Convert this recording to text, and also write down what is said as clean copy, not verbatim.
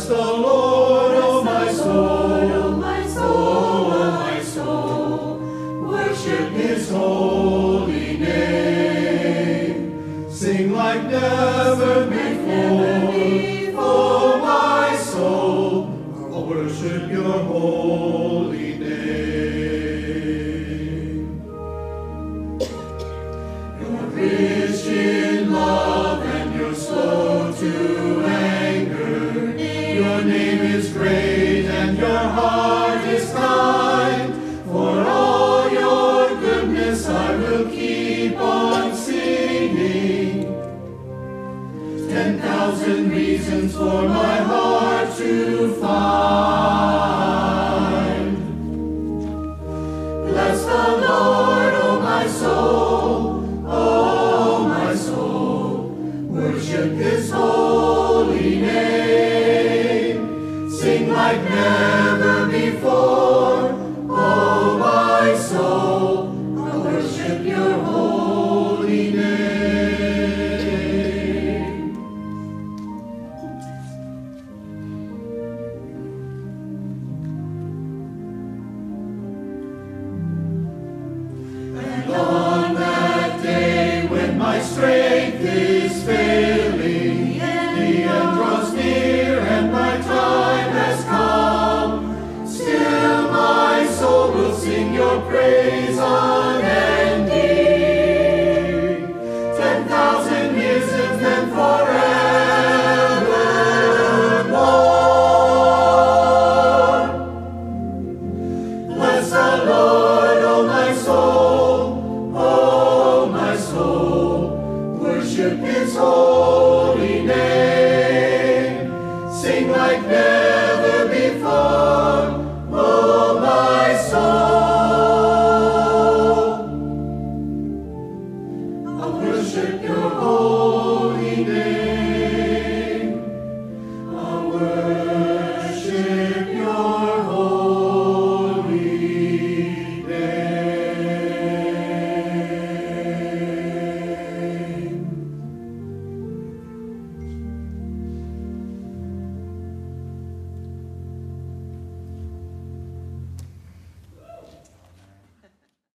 Bless the Lord, O my soul, oh my soul, worship His holy name. Sing like never before, oh my soul, I'll worship your holy name. You're rich in love and you're slow to anger. Your name is great and your heart is kind. For all your goodness I will keep on singing. 10,000 reasons for my heart to find. Bless the Lord, O my soul, oh my soul, worship His holy name. Sing like never before,